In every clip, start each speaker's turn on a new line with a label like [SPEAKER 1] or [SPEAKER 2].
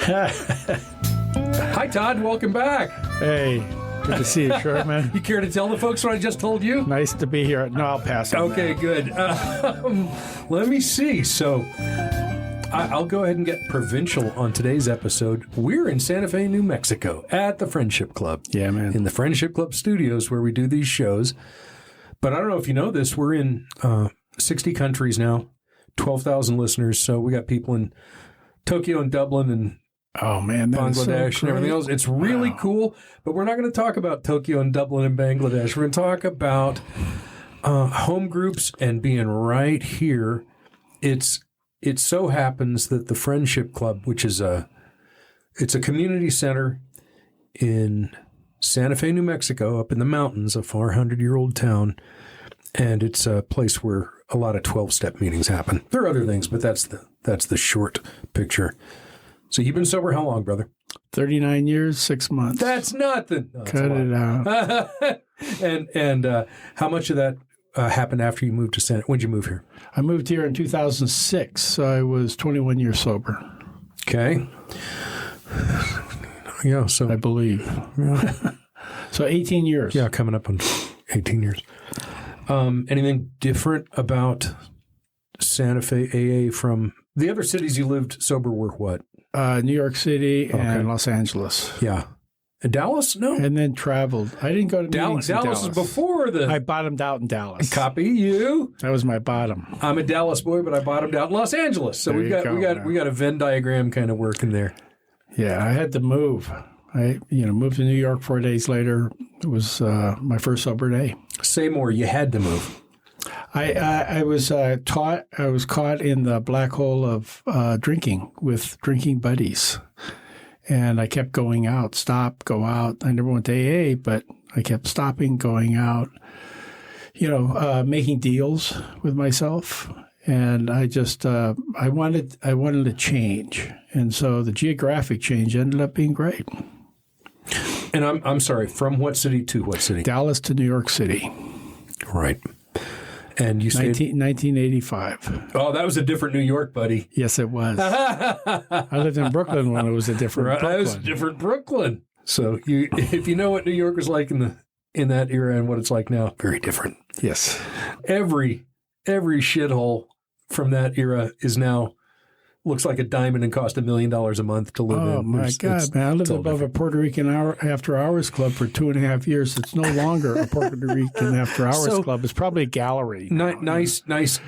[SPEAKER 1] Hi, Todd. Welcome back.
[SPEAKER 2] Hey, good to see you, sure, man.
[SPEAKER 1] You care to tell the folks what I just told you?
[SPEAKER 2] Nice to be here. No, I'll pass on
[SPEAKER 1] Okay,
[SPEAKER 2] that.
[SPEAKER 1] good. Let me see. So I'll go ahead and get provincial on today's episode. We're in Santa Fe, New Mexico at the Friendship Club.
[SPEAKER 2] Yeah, man.
[SPEAKER 1] In the Friendship Club studios where we do these shows. But I don't know if you know this. We're in 60 countries now, 12,000 listeners. So we got people in Tokyo and Dublin and
[SPEAKER 2] Oh, man, that is so
[SPEAKER 1] Bangladesh and everything
[SPEAKER 2] great.
[SPEAKER 1] else. It's really cool, but we're not going to talk about Tokyo and Dublin and Bangladesh. We're going to talk about home groups and being right here. It so happens that the Friendship Club, which is it's a community center in Santa Fe, New Mexico, up in the mountains, a 400-year-old town, and it's a place where a lot of 12-step meetings happen. There are other things, but that's the short picture. So you've been sober how long, brother?
[SPEAKER 2] 39 years, 6 months.
[SPEAKER 1] That's nothing. No, that's
[SPEAKER 2] Cut it out.
[SPEAKER 1] and how much of that happened after you moved to Santa? When did you move here?
[SPEAKER 2] I moved here in 2006, so I was 21 years sober.
[SPEAKER 1] Okay. Yeah. So
[SPEAKER 2] I believe.
[SPEAKER 1] Yeah.
[SPEAKER 2] So 18 years.
[SPEAKER 1] Yeah, coming up on 18 years. Anything different about Santa Fe AA from the other cities you lived sober were what?
[SPEAKER 2] New York City
[SPEAKER 1] Okay.
[SPEAKER 2] and Los Angeles.
[SPEAKER 1] Yeah. And Dallas? No.
[SPEAKER 2] And then traveled. I didn't go to meetings in
[SPEAKER 1] Dallas is before the
[SPEAKER 2] I bottomed out in Dallas.
[SPEAKER 1] copy you.
[SPEAKER 2] That was my bottom.
[SPEAKER 1] I'm a Dallas boy, but I bottomed out in Los Angeles. So
[SPEAKER 2] There
[SPEAKER 1] we
[SPEAKER 2] you
[SPEAKER 1] got a Venn diagram kind of working there.
[SPEAKER 2] Yeah, I had to move. I moved to New York 4 days later. It was my first sober day.
[SPEAKER 1] Say more. You had to move.
[SPEAKER 2] I was caught in the black hole of drinking with drinking buddies, and I kept going out, stop, go out. I never went to AA, but I kept stopping, going out. Making deals with myself, and I just I wanted to change, and so the geographic change ended up being great.
[SPEAKER 1] And I'm sorry, from what city to what city?
[SPEAKER 2] Dallas to New York City.
[SPEAKER 1] Right. And you stayed...
[SPEAKER 2] 1985.
[SPEAKER 1] Oh, that was a different New York, buddy.
[SPEAKER 2] Yes, it was. I lived in Brooklyn when it was a different
[SPEAKER 1] Right,
[SPEAKER 2] Brooklyn.
[SPEAKER 1] that was a different Brooklyn. So if you know what New York was like in that era and what it's like now, very different.
[SPEAKER 2] Yes.
[SPEAKER 1] Every shithole from that era is now looks like a diamond and cost $1 million a month to live in.
[SPEAKER 2] Oh, my God, man. I lived above a Puerto Rican after-hours club for 2.5 years. It's no longer a Puerto Rican after-hours club. It's probably a gallery.
[SPEAKER 1] Nice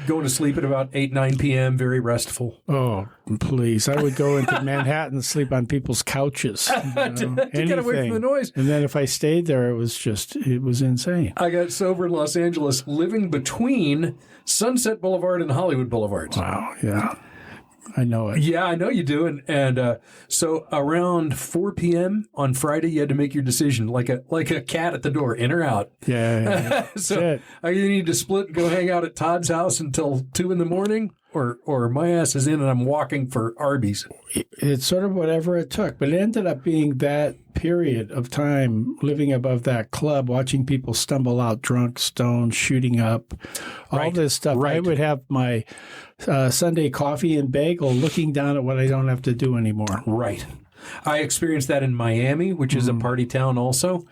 [SPEAKER 1] going to sleep at about 8, 9 p.m., very restful.
[SPEAKER 2] Oh, please. I would go into Manhattan and sleep on people's couches.
[SPEAKER 1] To get away from the noise.
[SPEAKER 2] And then if I stayed there, it was insane.
[SPEAKER 1] I got sober in Los Angeles living between Sunset Boulevard and Hollywood Boulevards.
[SPEAKER 2] Wow, yeah. I know it.
[SPEAKER 1] Yeah, I know you do. And so around 4 p.m. on Friday, you had to make your decision like a cat at the door, in or out.
[SPEAKER 2] Yeah.
[SPEAKER 1] So I either need to split and go hang out at Todd's house until 2 a.m, or my ass is in and I'm walking for Arby's.
[SPEAKER 2] It's sort of whatever it took. But it ended up being that period of time living above that club, watching people stumble out drunk, stoned, shooting up, all this stuff.
[SPEAKER 1] Right.
[SPEAKER 2] I would have my Sunday coffee and bagel looking down at what I don't have to do anymore.
[SPEAKER 1] Right. I experienced that in Miami, which is a party town also.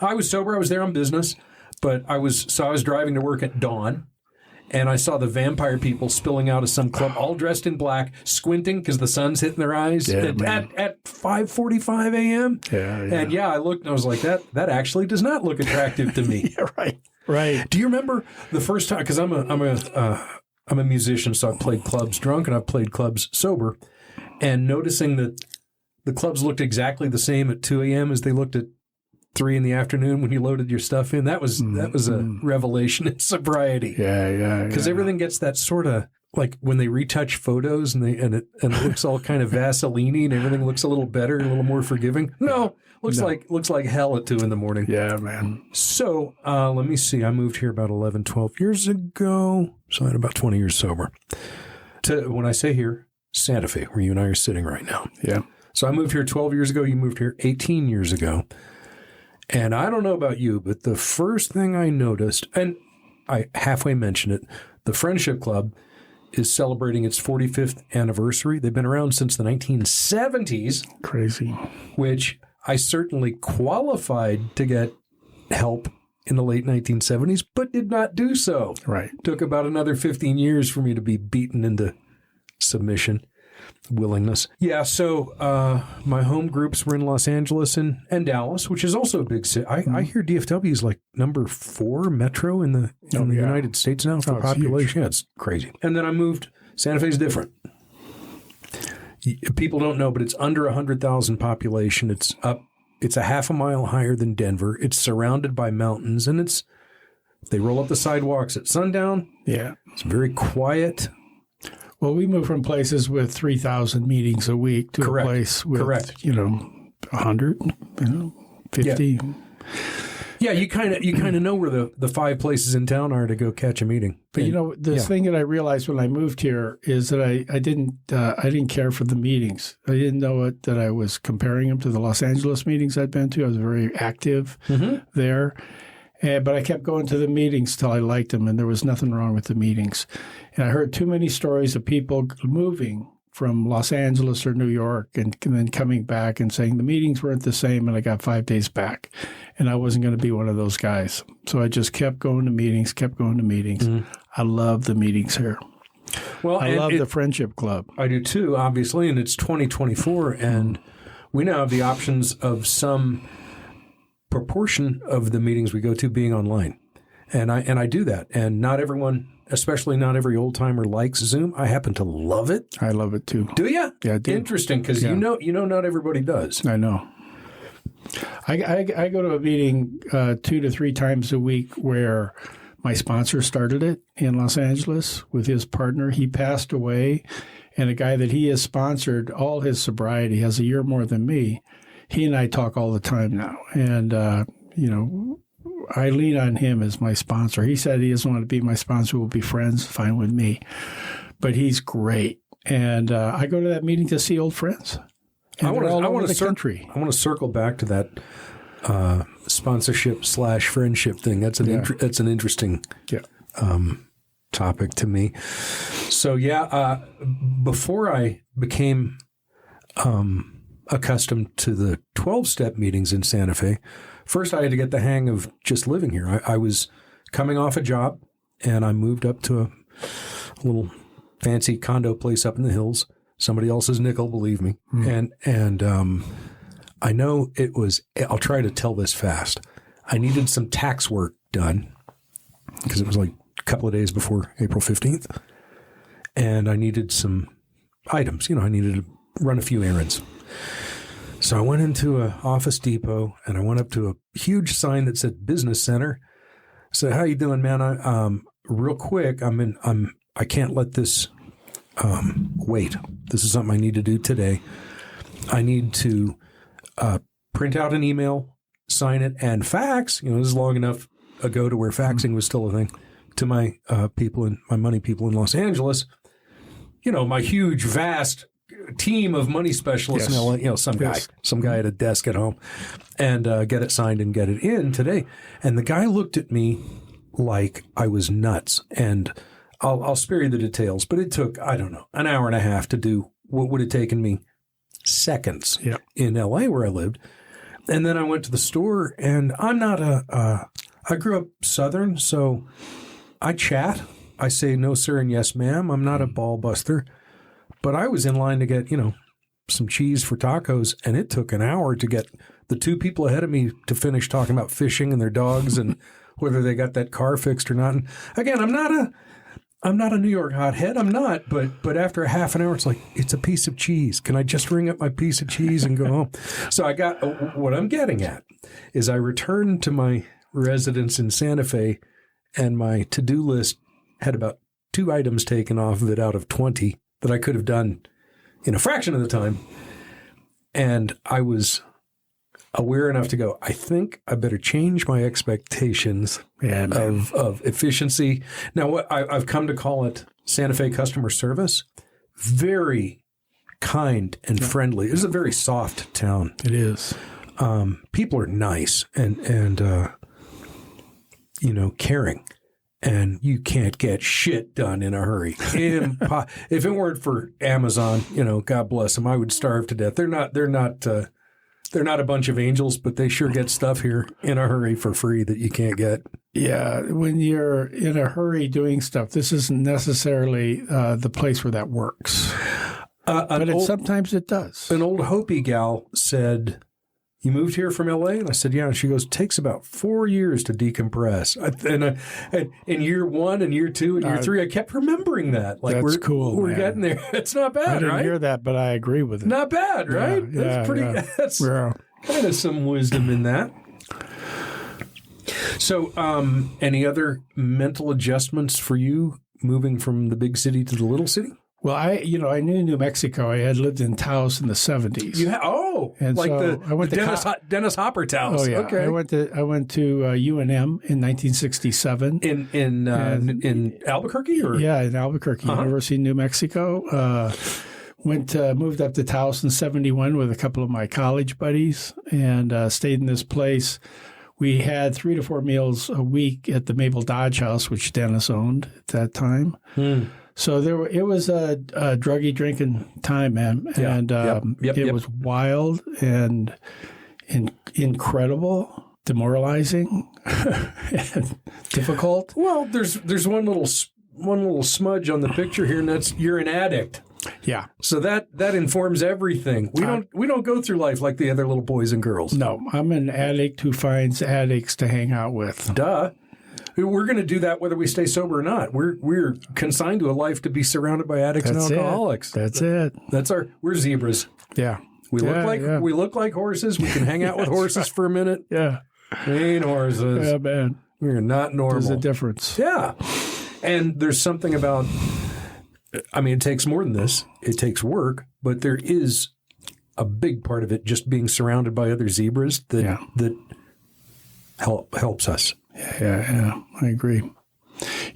[SPEAKER 1] I was sober. I was there on business, but I was driving to work at dawn. And I saw the vampire people spilling out of some club, all dressed in black, squinting because the sun's hitting their eyes at 5:45 a.m.
[SPEAKER 2] Yeah.
[SPEAKER 1] And I looked and I was like, that actually does not look attractive to me.
[SPEAKER 2] Yeah, right.
[SPEAKER 1] Do you remember the first time? Because I'm a musician, so I've played clubs drunk and I've played clubs sober, and noticing that the clubs looked exactly the same at 2 a.m. as they looked at 3 in the afternoon when you loaded your stuff in. That was a revelation in sobriety.
[SPEAKER 2] Yeah.
[SPEAKER 1] Because everything gets that sort of like when they retouch photos and it looks all kind of Vaseline-y and everything looks a little better, a little more forgiving. No, looks like hell at 2 a.m.
[SPEAKER 2] Yeah, man.
[SPEAKER 1] So let me see. I moved here about 11, 12 years ago. So I had about 20 years sober. When I say here, Santa Fe, where you and I are sitting right now.
[SPEAKER 2] Yeah.
[SPEAKER 1] So I moved here 12 years ago. You moved here 18 years ago. And I don't know about you, but the first thing I noticed, and I halfway mentioned it, the Friendship Club is celebrating its 45th anniversary. They've been around since the 1970s.
[SPEAKER 2] Crazy.
[SPEAKER 1] Which I certainly qualified to get help in the late 1970s, but did not do so.
[SPEAKER 2] Right.
[SPEAKER 1] Took about another 15 years for me to be beaten into submission, willingness. Yeah, so my home groups were in Los Angeles and Dallas, which is also a big city. I hear DFW is like number 4 metro in the United States now for population. Yeah, it's crazy. And then I moved. Santa Fe's different. People don't know, but it's under 100,000 population. It's a half a mile higher than Denver. It's surrounded by mountains, and they roll up the sidewalks at sundown.
[SPEAKER 2] Yeah.
[SPEAKER 1] It's very quiet.
[SPEAKER 2] Well, we moved from places with 3,000 meetings a week to a place with, 100, 50.
[SPEAKER 1] Yeah, you kind of know where the 5 places in town are to go catch a meeting.
[SPEAKER 2] But the thing that I realized when I moved here is that I didn't care for the meetings. I didn't know that I was comparing them to the Los Angeles meetings I'd been to. I was very active there. But I kept going to the meetings till I liked them, and there was nothing wrong with the meetings. And I heard too many stories of people moving from Los Angeles or New York and then coming back and saying the meetings weren't the same, and I got 5 days back. And I wasn't going to be one of those guys. So I just kept going to meetings. I love the meetings here. Well, I love the Friendship Club.
[SPEAKER 1] I do too, obviously, and it's 2024, and we now have the options of some proportion of the meetings we go to being online. And I do that. And not everyone, especially not every old timer, likes Zoom. I happen to love it.
[SPEAKER 2] I love it too.
[SPEAKER 1] Do you?
[SPEAKER 2] Yeah, I do.
[SPEAKER 1] Interesting, because you know not everybody does.
[SPEAKER 2] I know. I go to a meeting 2 to 3 times a week where my sponsor started it in Los Angeles with his partner. He passed away, and a guy that he has sponsored all his sobriety, has a year more than me. He and I talk all the time now, and I lean on him as my sponsor. He said he doesn't want to be my sponsor. We'll be friends, fine with me. But he's great, and I go to that meeting to see old friends. And I want to
[SPEAKER 1] circle back to that sponsorship/friendship thing. That's an interesting topic to me. So before I became accustomed to the 12-step meetings in Santa Fe, first I had to get the hang of just living here. I was coming off a job, and I moved up to a little fancy condo place up in the hills. Somebody else's nickel, believe me. And I know it was, I'll try to tell this fast. I needed some tax work done because it was like a couple of days before April 15th. And I needed some items. I needed to run a few errands. So I went into an Office Depot, and I went up to a huge sign that said Business Center. I said, "How you doing, man? Real quick, I can't let this wait. This is something I need to do today. I need to print out an email, sign it, and fax." This is long enough ago to where faxing was still a thing, to my my money people in Los Angeles. My huge, vast team of money specialists, some guy at a desk at home, and get it signed and get it in today. And the guy looked at me like I was nuts. And I'll spare you the details, but it took, I don't know, an hour and a half to do what would have taken me seconds in LA where I lived. And then I went to the store, and I'm not I grew up Southern, so I chat. I say no, sir, and yes, ma'am. I'm not a ball buster. But I was in line to get, some cheese for tacos, and it took an hour to get the 2 people ahead of me to finish talking about fishing and their dogs and whether they got that car fixed or not. And again, I'm not a New York hothead. I'm not. But after a half an hour, it's like, it's a piece of cheese. Can I just ring up my piece of cheese and go home? So I got what I'm getting at is I returned to my residence in Santa Fe, and my to-do list had about 2 items taken off of it out of 20 that I could have done in a fraction of the time. And I was aware enough to go, I think I better change my expectations of efficiency. Now, what I've come to call it Santa Fe customer service. Very kind and friendly. This is a very soft town.
[SPEAKER 2] It is.
[SPEAKER 1] People are nice and caring. and you can't get shit done in a hurry. If it weren't for Amazon, God bless them, I would starve to death. They're not a bunch of angels, but they sure get stuff here in a hurry for free that you can't get.
[SPEAKER 2] Yeah, when you're in a hurry doing stuff, this isn't necessarily the place where that works. But sometimes it does. An
[SPEAKER 1] old Hopi gal said, "You moved here from L.A.?" And I said, "Yeah." And she goes, "It takes about 4 years to decompress." And in year 1 and year 2 and year 3, I kept remembering that. Like,
[SPEAKER 2] that's cool.
[SPEAKER 1] We're getting there. It's not bad, right?
[SPEAKER 2] I didn't hear that, but I agree with it.
[SPEAKER 1] Not bad, right? That's pretty. Yeah. That's kind of some wisdom in that. So, any other mental adjustments for you moving from the big city to the little city?
[SPEAKER 2] Well, I knew New Mexico. I had lived in Taos in the 70s.
[SPEAKER 1] And like so I went to Dennis Hopper Taos.
[SPEAKER 2] Oh yeah,
[SPEAKER 1] okay.
[SPEAKER 2] I went to UNM in 1967
[SPEAKER 1] in Albuquerque, or
[SPEAKER 2] in Albuquerque, University of New Mexico. Moved up to Taos in 71 with a couple of my college buddies, and stayed in this place. We had 3 to 4 meals a week at the Mabel Dodge House, which Dennis owned at that time. So it was a druggy drinking time, man, and it was wild and incredible, demoralizing, and difficult.
[SPEAKER 1] Well, there's one little smudge on the picture here, and that's you're an addict.
[SPEAKER 2] Yeah.
[SPEAKER 1] So that informs everything. We don't go through life like the other little boys and girls.
[SPEAKER 2] No, I'm an addict who finds addicts to hang out with.
[SPEAKER 1] Duh. We're going to do that whether we stay sober or not. We're consigned to a life to be surrounded by addicts and alcoholics.
[SPEAKER 2] That's it.
[SPEAKER 1] We're zebras.
[SPEAKER 2] Yeah.
[SPEAKER 1] We look like horses. We can hang out with horses for a minute.
[SPEAKER 2] Yeah.
[SPEAKER 1] We ain't horses.
[SPEAKER 2] Yeah, man.
[SPEAKER 1] We're not normal.
[SPEAKER 2] There's a difference.
[SPEAKER 1] Yeah. And there's something about, it takes more than this. It takes work, but there is a big part of it just being surrounded by other zebras that helps us.
[SPEAKER 2] Yeah, I agree.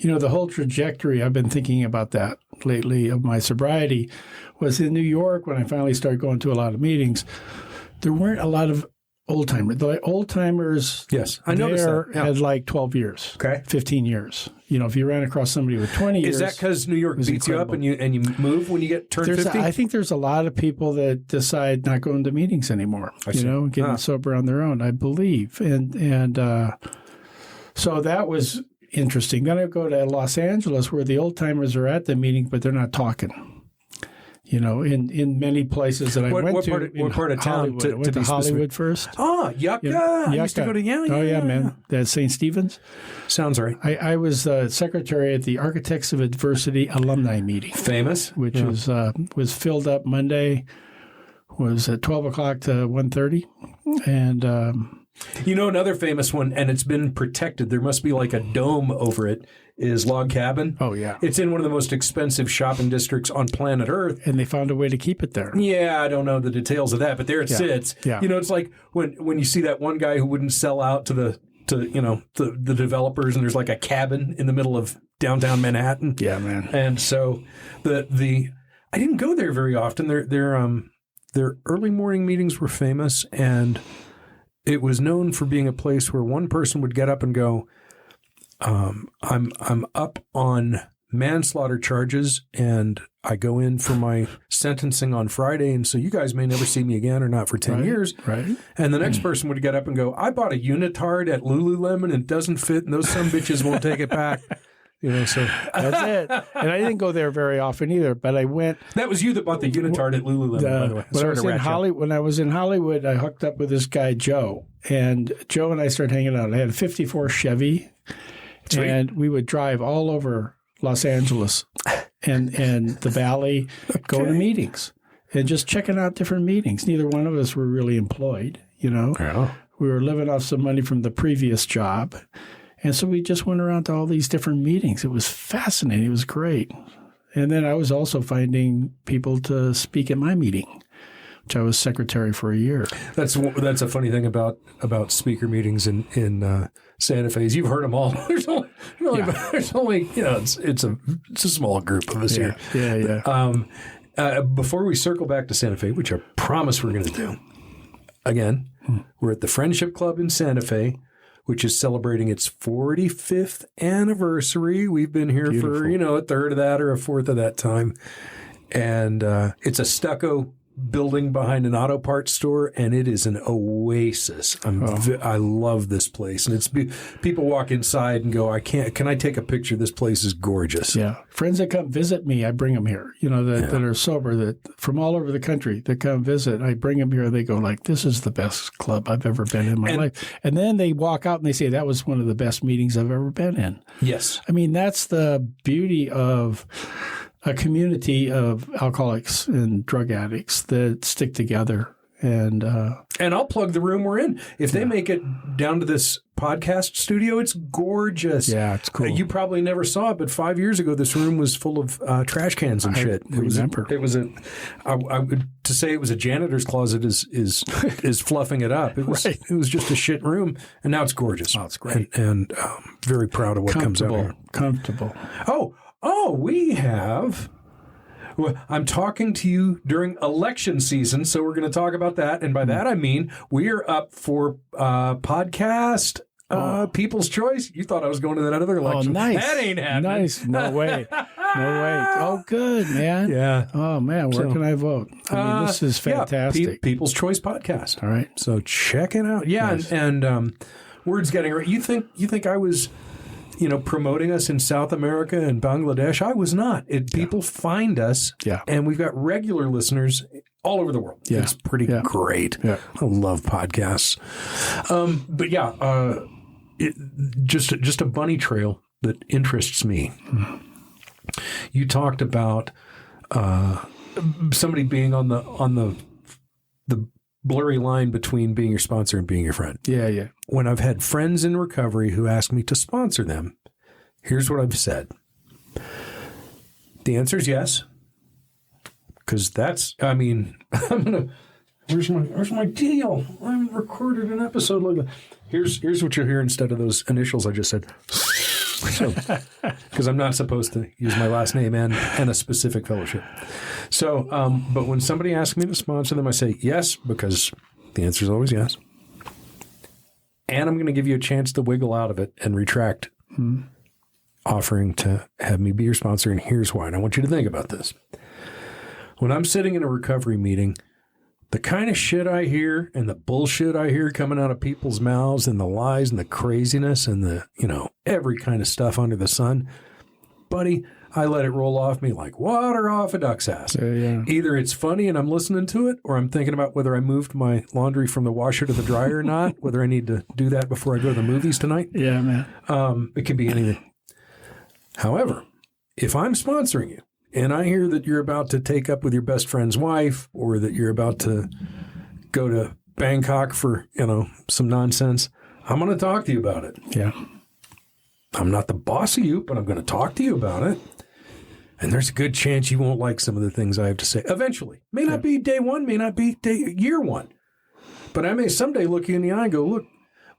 [SPEAKER 2] The whole trajectory, I've been thinking about that lately of my sobriety, was in New York when I finally started going to a lot of meetings. There weren't a lot of old-timers. The old-timers
[SPEAKER 1] yes, I noticed that. Yeah.
[SPEAKER 2] Had like 12 years, 15 years. If you ran across somebody with 20 years.
[SPEAKER 1] Is that because New York beats incredible. You up and you move when you turn 50?
[SPEAKER 2] I think there's a lot of people that decide not going to meetings anymore, getting sober on their own, I believe. And so that was interesting. Then I go to Los Angeles where the old-timers are at the meeting, but they're not talking. In many places that I went to.
[SPEAKER 1] What part of town?
[SPEAKER 2] I went to Hollywood first.
[SPEAKER 1] Oh, Yucca. I used to go to Yucca.
[SPEAKER 2] Oh, yeah, man. That's St. Stephen's.
[SPEAKER 1] Sounds right.
[SPEAKER 2] I was secretary at the Architects of Adversity alumni meeting.
[SPEAKER 1] Famous.
[SPEAKER 2] Which was filled up Monday, was at 12 o'clock to 1:30. And
[SPEAKER 1] another famous one, and it's been protected. There must be like a dome over it, is Log Cabin.
[SPEAKER 2] Oh, yeah.
[SPEAKER 1] It's in one of the most expensive shopping districts on planet Earth.
[SPEAKER 2] And they found a way to keep it there.
[SPEAKER 1] Yeah, I don't know the details of that, but there it sits.
[SPEAKER 2] Yeah.
[SPEAKER 1] It's like when you see that one guy who wouldn't sell out to the developers, and there's like a cabin in the middle of downtown Manhattan.
[SPEAKER 2] Yeah, man.
[SPEAKER 1] And so I didn't go there very often. Their early morning meetings were famous, and it was known for being a place where one person would get up and go, I'm up on manslaughter charges, and I go in for my sentencing on Friday, and so you guys may never see me again or not for 10 years.
[SPEAKER 2] Right.
[SPEAKER 1] And the next person would get up and go, I bought a unitard at Lululemon and it doesn't fit, and those some bitches won't take it back. So
[SPEAKER 2] that's it. And I didn't go there very often either, but I went.
[SPEAKER 1] That was you that bought the unitard at Lululemon, by the way.
[SPEAKER 2] When I was in Hollywood, I hooked up with this guy, Joe. And Joe and I started hanging out. I had a 54 Chevy. Sweet. And we would drive all over Los Angeles and the Valley, go to meetings and just checking out different meetings. Neither one of us were really employed,
[SPEAKER 1] Yeah.
[SPEAKER 2] We were living off some money from the previous job. And so we just went around to all these different meetings. It was fascinating. It was great. And then I was also finding people to speak at my meeting, which I was secretary for a year.
[SPEAKER 1] That's a funny thing about speaker meetings in Santa Fe. You've heard them all. There's only it's a small group of us here.
[SPEAKER 2] Yeah.
[SPEAKER 1] Before we circle back to Santa Fe, which I promise we're going to do, again, we're at the Friendship Club in Santa Fe which is celebrating its 45th anniversary. We've been here for, a third of that or a fourth of that time. And it's a stucco building behind an auto parts store, and it is an oasis. I love this place, and it's people walk inside and go, can I take a picture? This place is gorgeous.
[SPEAKER 2] Yeah, friends that come visit me, I bring them here. That are sober, that from all over the country that come visit, I bring them here. They go like, "This is the best club I've ever been in my life," and then they walk out and they say, "That was one of the best meetings I've ever been in."
[SPEAKER 1] Yes,
[SPEAKER 2] I mean that's the beauty of a community of alcoholics and drug addicts that stick together. And
[SPEAKER 1] I'll plug the room we're in. If they make it down to this podcast studio, it's gorgeous.
[SPEAKER 2] Yeah, it's cool.
[SPEAKER 1] You probably never saw it, but 5 years ago, this room was full of trash cans and shit.
[SPEAKER 2] I remember.
[SPEAKER 1] To say it was a janitor's closet is fluffing it up. It was just a shit room, and now it's gorgeous.
[SPEAKER 2] Oh, it's great.
[SPEAKER 1] And very proud of what comes out here.
[SPEAKER 2] Comfortable.
[SPEAKER 1] We have... Well, I'm talking to you during election season, so we're going to talk about that. And by that, I mean we are up for podcast People's Choice. You thought I was going to that other election.
[SPEAKER 2] Oh, nice.
[SPEAKER 1] That ain't happening.
[SPEAKER 2] Nice. No way. Oh, good, man.
[SPEAKER 1] Yeah.
[SPEAKER 2] Oh, man. Where can I vote? I mean, this is fantastic.
[SPEAKER 1] Yeah, People's Choice podcast.
[SPEAKER 2] All right.
[SPEAKER 1] So check it out. Yeah, nice. and word's getting around. You think I was... promoting us in South America and Bangladesh. I was not. People find us, and we've got regular listeners all over the world. Yeah. It's pretty great. Yeah. I love podcasts. But just a bunny trail that interests me. You talked about somebody being on the blurry line between being your sponsor and being your friend.
[SPEAKER 2] Yeah.
[SPEAKER 1] When I've had friends in recovery who ask me to sponsor them, here's what I've said. The answer is yes. Because where's my deal? I haven't recorded an episode like that. Here's what you'll hear instead of those initials I just said. Because I'm not supposed to use my last name and a specific fellowship. So, but when somebody asks me to sponsor them, I say yes, because the answer is always yes. And I'm going to give you a chance to wiggle out of it and retract offering to have me be your sponsor. And here's why. And I want you to think about this. When I'm sitting in a recovery meeting, the kind of shit I hear and the bullshit I hear coming out of people's mouths and the lies and the craziness and the, every kind of stuff under the sun, buddy, I let it roll off me like water off a duck's ass.
[SPEAKER 2] Yeah.
[SPEAKER 1] Either it's funny and I'm listening to it, or I'm thinking about whether I moved my laundry from the washer to the dryer or not, whether I need to do that before I go to the movies tonight.
[SPEAKER 2] Yeah, man.
[SPEAKER 1] It can be anything. However, if I'm sponsoring you and I hear that you're about to take up with your best friend's wife, or that you're about to go to Bangkok for, some nonsense, I'm going to talk to you about it.
[SPEAKER 2] Yeah.
[SPEAKER 1] I'm not the boss of you, but I'm going to talk to you about it. And there's a good chance you won't like some of the things I have to say. Eventually. May not be day one, may not be year one. But I may someday look you in the eye and go, look,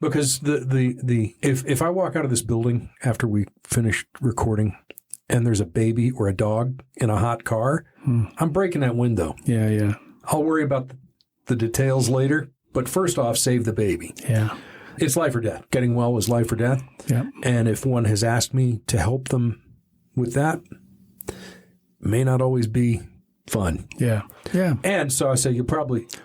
[SPEAKER 1] because if I walk out of this building after we finish recording and there's a baby or a dog in a hot car, I'm breaking that window.
[SPEAKER 2] Yeah.
[SPEAKER 1] I'll worry about the details later, but first off, save the baby.
[SPEAKER 2] Yeah.
[SPEAKER 1] It's life or death. Getting well is life or death.
[SPEAKER 2] Yeah. And
[SPEAKER 1] if one has asked me to help them with that, may not always be fun.
[SPEAKER 2] Yeah.
[SPEAKER 1] And so I say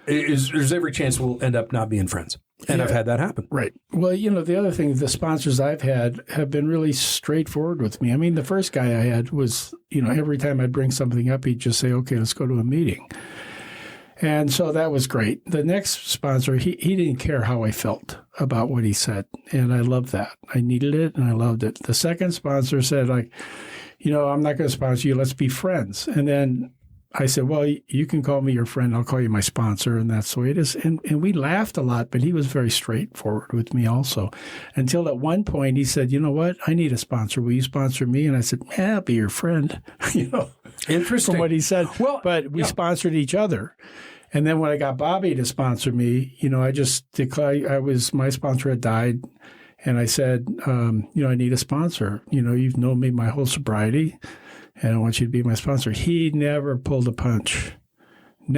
[SPEAKER 1] there's every chance we'll end up not being friends. And I've had that happen.
[SPEAKER 2] Right. Well, the other thing, the sponsors I've had have been really straightforward with me. I mean, the first guy I had was, every time I'd bring something up, he'd just say, okay, let's go to a meeting. And so that was great. The next sponsor, he didn't care how I felt about what he said. And I loved that. I needed it and I loved it. The second sponsor said, I'm not going to sponsor you. Let's be friends. And then I said, well, you can call me your friend. I'll call you my sponsor. And that's the way it is. And we laughed a lot, but he was very straightforward with me also. Until at one point he said, you know what? I need a sponsor. Will you sponsor me? And I said, I'll be your friend.
[SPEAKER 1] Interesting.
[SPEAKER 2] From what he said. Well, but we sponsored each other. And then when I got Bobby to sponsor me, I just declared my sponsor had died. And I said, I need a sponsor. You've known me my whole sobriety, and I want you to be my sponsor. He never pulled a punch. And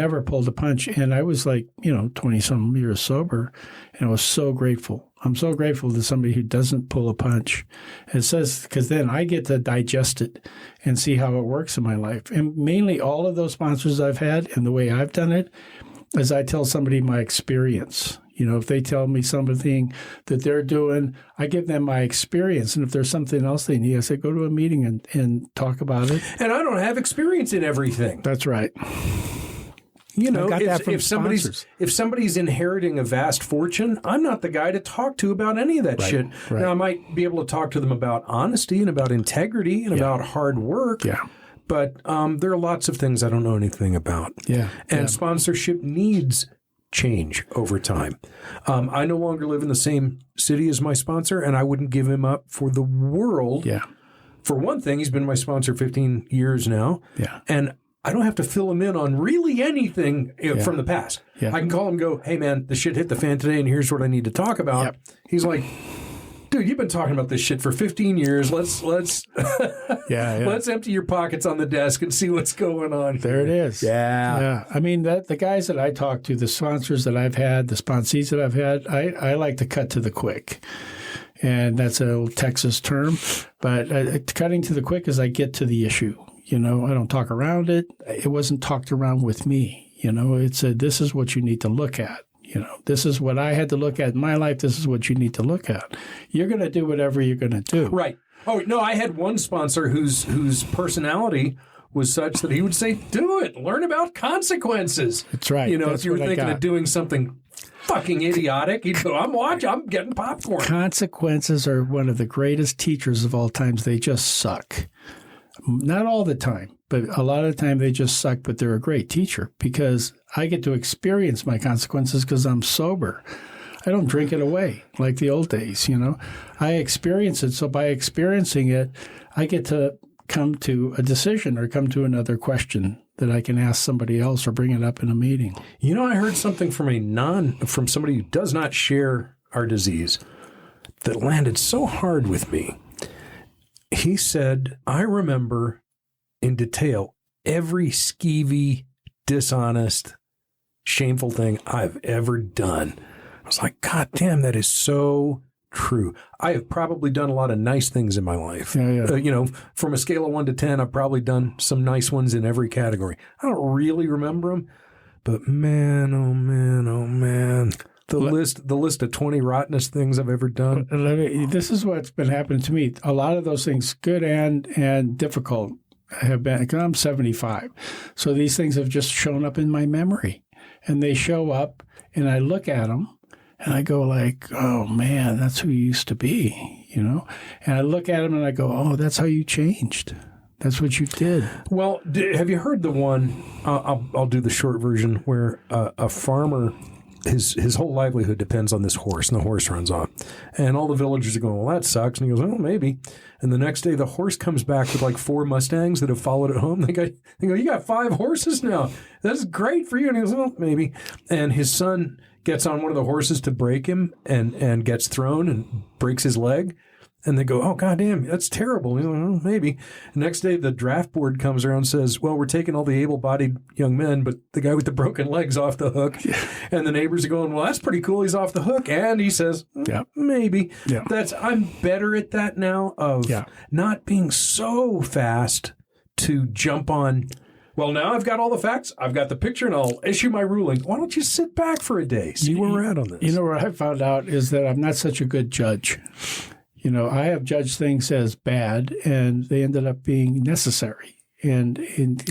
[SPEAKER 2] I was like, 20-some years sober, and I was so grateful I'm so grateful to somebody who doesn't pull a punch. It says, because then I get to digest it and see how it works in my life. And mainly all of those sponsors I've had and the way I've done it is I tell somebody my experience. If they tell me something that they're doing, I give them my experience. And if there's something else they need, I say, go to a meeting and talk about it.
[SPEAKER 1] And I don't have experience in everything.
[SPEAKER 2] That's right.
[SPEAKER 1] If somebody's inheriting a vast fortune, I'm not the guy to talk to about any of that shit. Right. Now, I might be able to talk to them about honesty and about integrity and about hard work.
[SPEAKER 2] Yeah.
[SPEAKER 1] But there are lots of things I don't know anything about.
[SPEAKER 2] Yeah.
[SPEAKER 1] And sponsorship needs change over time. I no longer live in the same city as my sponsor, and I wouldn't give him up for the world.
[SPEAKER 2] Yeah.
[SPEAKER 1] For one thing, he's been my sponsor 15 years now.
[SPEAKER 2] Yeah.
[SPEAKER 1] And I don't have to fill him in on really anything from the past.
[SPEAKER 2] Yeah.
[SPEAKER 1] I can call him and go, hey, man, the shit hit the fan today, and here's what I need to talk about.
[SPEAKER 2] Yep.
[SPEAKER 1] He's like, dude, you've been talking about this shit for 15 years. Let's let's empty your pockets on the desk and see what's going on.
[SPEAKER 2] There it is.
[SPEAKER 1] Yeah.
[SPEAKER 2] I mean, the guys that I talk to, the sponsors that I've had, the sponsees that I've had, I like to cut to the quick. And that's an old Texas term. But cutting to the quick is I get to the issue. I don't talk around it. It wasn't talked around with me. It's this is what you need to look at. This is what I had to look at in my life. This is what you need to look at. You're going to do whatever you're going to do.
[SPEAKER 1] Right. Oh, no, I had one sponsor whose personality was such that he would say, do it. Learn about consequences.
[SPEAKER 2] That's right.
[SPEAKER 1] If you were thinking of doing something fucking idiotic, he'd go, I'm getting popcorn.
[SPEAKER 2] Consequences are one of the greatest teachers of all times. They just suck. Not all the time, but a lot of the time they just suck, but they're a great teacher because I get to experience my consequences because I'm sober. I don't drink it away like the old days, I experience it. So by experiencing it, I get to come to a decision or come to another question that I can ask somebody else or bring it up in a meeting.
[SPEAKER 1] I heard something from somebody who does not share our disease that landed so hard with me. He said, I remember in detail every skeevy, dishonest, shameful thing I've ever done. I was like, God damn, that is so true. I have probably done a lot of nice things in my life.
[SPEAKER 2] Yeah.
[SPEAKER 1] From a scale of 1 to 10, I've probably done some nice ones in every category. I don't really remember them, but man, oh man, oh man. The list of 20 rottenest things I've ever done.
[SPEAKER 2] This is what's been happening to me. A lot of those things, good and difficult, have been, because I'm 75. So these things have just shown up in my memory. And they show up, and I look at them, and I go like, oh, man, that's who you used to be, And I look at them, and I go, oh, that's how you changed. That's what you did.
[SPEAKER 1] Well, have you heard the one, I'll do the short version, where a farmer... His whole livelihood depends on this horse, and the horse runs off. And all the villagers are going, well, that sucks. And he goes, oh, maybe. And the next day, the horse comes back with like 4 Mustangs that have followed it home. They go, you got 5 horses now. That's great for you. And he goes, oh, maybe. And his son gets on one of the horses to break him and gets thrown and breaks his leg. And they go, oh, goddamn, that's terrible. And he's like, oh, maybe. Next day, the draft board comes around and says, well, we're taking all the able-bodied young men, but the guy with the broken leg's off the hook. Yeah. And the neighbors are going, well, that's pretty cool. He's off the hook. And he says, maybe. Yeah. I'm better at that now of not being so fast to jump on. Well, now I've got all the facts. I've got the picture, and I'll issue my ruling. Why don't you sit back for a day, see where we're at on this?
[SPEAKER 2] What I found out is that I'm not such a good judge. I have judged things as bad, and they ended up being necessary. And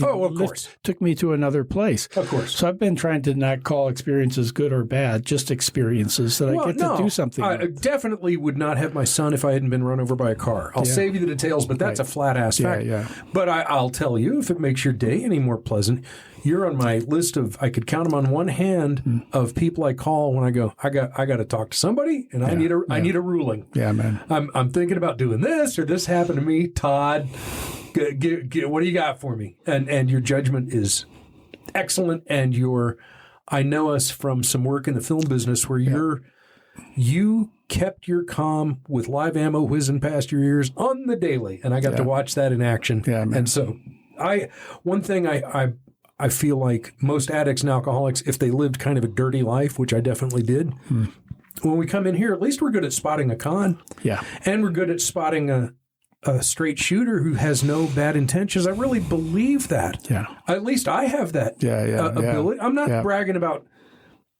[SPEAKER 1] of course,
[SPEAKER 2] took me to another place.
[SPEAKER 1] Of course.
[SPEAKER 2] So I've been trying to not call experiences good or bad, just experiences that I get to do something.
[SPEAKER 1] I definitely would not have my son if I hadn't been run over by a car. I'll save you the details, but that's a flat-ass fact.
[SPEAKER 2] Yeah.
[SPEAKER 1] But I'll tell you, if it makes your day any more pleasant, you're on my list of, I could count them on one hand of people I call when I go, I got to talk to somebody, and I need a ruling.
[SPEAKER 2] Yeah, man.
[SPEAKER 1] I'm thinking about doing this, or this happened to me, Todd. What do you got for me? And your judgment is excellent. And I know us from some work in the film business where you kept your calm with live ammo whizzing past your ears on the daily, and I got to watch that in action.
[SPEAKER 2] Yeah, man.
[SPEAKER 1] And so one thing I feel like most addicts and alcoholics, if they lived kind of a dirty life, which I definitely did, when we come in here, at least we're good at spotting a con.
[SPEAKER 2] Yeah.
[SPEAKER 1] And we're good at spotting a straight shooter who has no bad intentions. I really believe that.
[SPEAKER 2] Yeah.
[SPEAKER 1] At least I have that ability. I'm not bragging about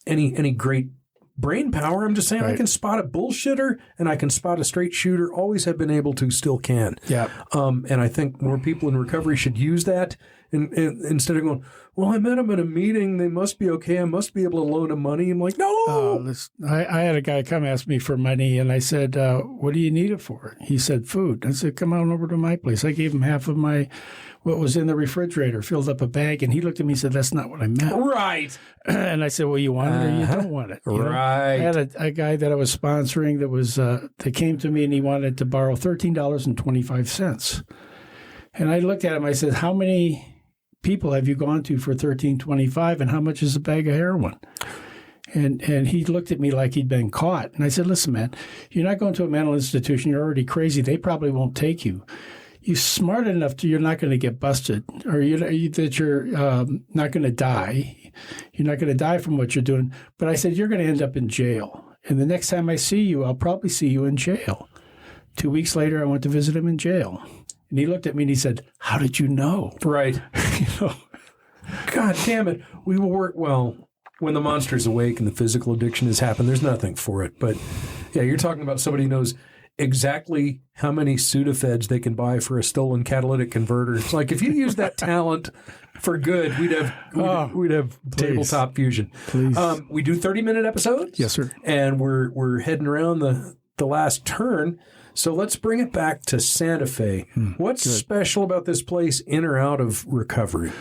[SPEAKER 1] any great brain power. I'm just saying I can spot a bullshitter and I can spot a straight shooter. Always have been able to, still can.
[SPEAKER 2] Yeah.
[SPEAKER 1] And I think more people in recovery should use that and instead of going, well, I met them at a meeting. They must be okay. I must be able to loan them money. I'm like, no.
[SPEAKER 2] I had a guy come ask me for money, and I said, what do you need it for? He said, food. I said, come on over to my place. I gave him half of what was in the refrigerator, filled up a bag, and he looked at me and said, that's not what I meant.
[SPEAKER 1] Right.
[SPEAKER 2] And I said, well, you want it or you don't want it?
[SPEAKER 1] Right.
[SPEAKER 2] I had a guy that I was sponsoring that came to me, and he wanted to borrow $13.25. And I looked at him, I said, how many people have you gone to for $13.25, and how much is a bag of heroin? And he looked at me like he'd been caught. And I said, listen, man, you're not going to a mental institution. You're already crazy. They probably won't take you. You're smart enough you're not going to get busted, or that you're not going to die. You're not going to die from what you're doing. But I said, you're going to end up in jail. And the next time I see you, I'll probably see you in jail. 2 weeks later, I went to visit him in jail. And he looked at me and he said, how did you know?
[SPEAKER 1] Right. God damn it. We will work well. When the monster's awake and the physical addiction has happened, there's nothing for it. But yeah, you're talking about somebody who knows exactly how many Sudafeds they can buy for a stolen catalytic converter. It's like if you use that talent for good, we'd have tabletop fusion.
[SPEAKER 2] Please.
[SPEAKER 1] We do 30-minute episodes.
[SPEAKER 2] Yes, sir.
[SPEAKER 1] And we're heading around the last turn. So let's bring it back to Santa Fe. What's special about this place in or out of recovery?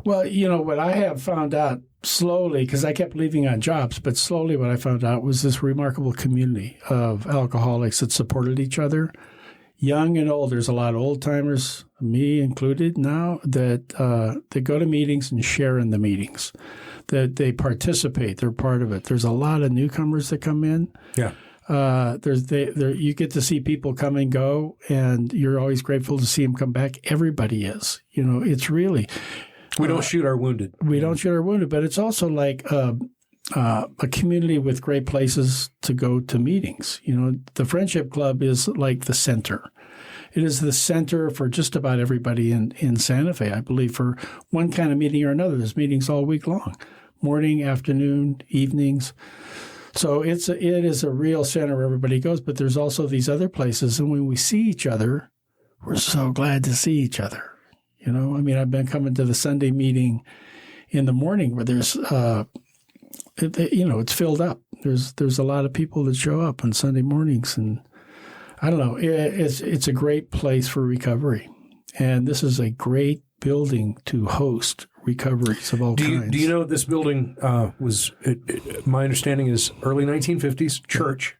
[SPEAKER 2] Well, what I have found out slowly, because I kept leaving on jobs, but slowly what I found out was this remarkable community of alcoholics that supported each other, young and old. There's a lot of old-timers, me included now, that they go to meetings and share in the meetings, that they participate. They're part of it. There's a lot of newcomers that come in.
[SPEAKER 1] Yeah.
[SPEAKER 2] You get to see people come and go, and you're always grateful to see them come back. Everybody is. It's really...
[SPEAKER 1] We don't shoot our wounded.
[SPEAKER 2] We don't shoot our wounded, but it's also like a community with great places to go to meetings. The Friendship Club is like the center. It is the center for just about everybody in Santa Fe, I believe, for one kind of meeting or another. There's meetings all week long, morning, afternoon, evenings. So it is a real center where everybody goes, but there's also these other places, and when we see each other, we're so glad to see each other. I've been coming to the Sunday meeting in the morning where there's, it's filled up. There's a lot of people that show up on Sunday mornings, and I don't know. It's a great place for recovery, and this is a great building to host recoveries of all kinds.
[SPEAKER 1] Do you know this building was? My understanding is early 1950s church.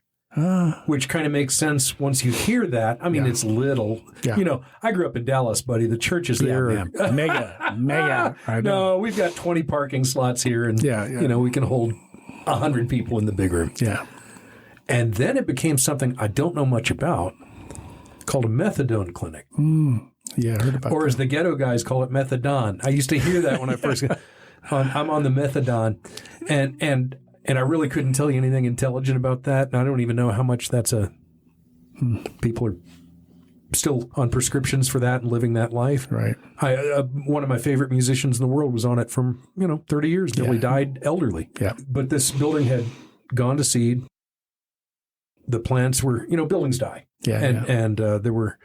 [SPEAKER 1] Which kind of makes sense once you hear that. I mean, it's little. Yeah. I grew up in Dallas, buddy. The church is there.
[SPEAKER 2] Mega.
[SPEAKER 1] No, we've got 20 parking slots here, and we can hold 100 people in the big room.
[SPEAKER 2] Yeah.
[SPEAKER 1] And then it became something I don't know much about, called a methadone clinic.
[SPEAKER 2] Yeah, I heard about that.
[SPEAKER 1] Or as the ghetto guys call it, methadone. I used to hear that when I first got I'm on the methadone, and I really couldn't tell you anything intelligent about that. And I don't even know how much that's people are still on prescriptions for that and living that life.
[SPEAKER 2] Right.
[SPEAKER 1] One of my favorite musicians in the world was on it from 30 years. Nearly died elderly.
[SPEAKER 2] Yeah.
[SPEAKER 1] But this building had gone to seed. The plants were, buildings die. And there were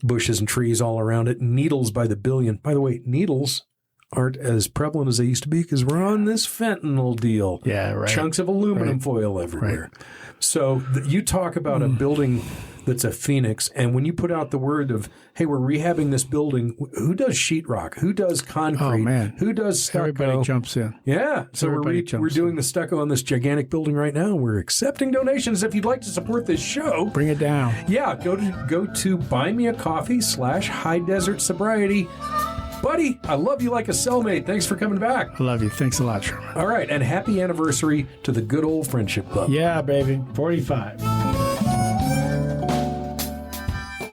[SPEAKER 1] bushes and trees all around it. Needles by the billion. By the way, needles aren't as prevalent as they used to be because we're on this fentanyl deal.
[SPEAKER 2] Yeah, right.
[SPEAKER 1] Chunks of aluminum foil everywhere.
[SPEAKER 2] Right.
[SPEAKER 1] So you talk about a building that's a phoenix, and when you put out the word of, hey, we're rehabbing this building, who does sheetrock? Who does concrete?
[SPEAKER 2] Oh, man.
[SPEAKER 1] Who does stucco?
[SPEAKER 2] Everybody jumps in.
[SPEAKER 1] Yeah. So we're doing the stucco on this gigantic building right now. We're accepting donations. If you'd like to support this show,
[SPEAKER 2] bring it down.
[SPEAKER 1] Yeah, go to buymeacoffee/High Desert Sobriety. Buddy, I love you like a cellmate. Thanks for coming back.
[SPEAKER 2] I love you. Thanks a lot, Sherman.
[SPEAKER 1] All right, and happy anniversary to the good old Friendship Club.
[SPEAKER 2] Yeah, baby. 45.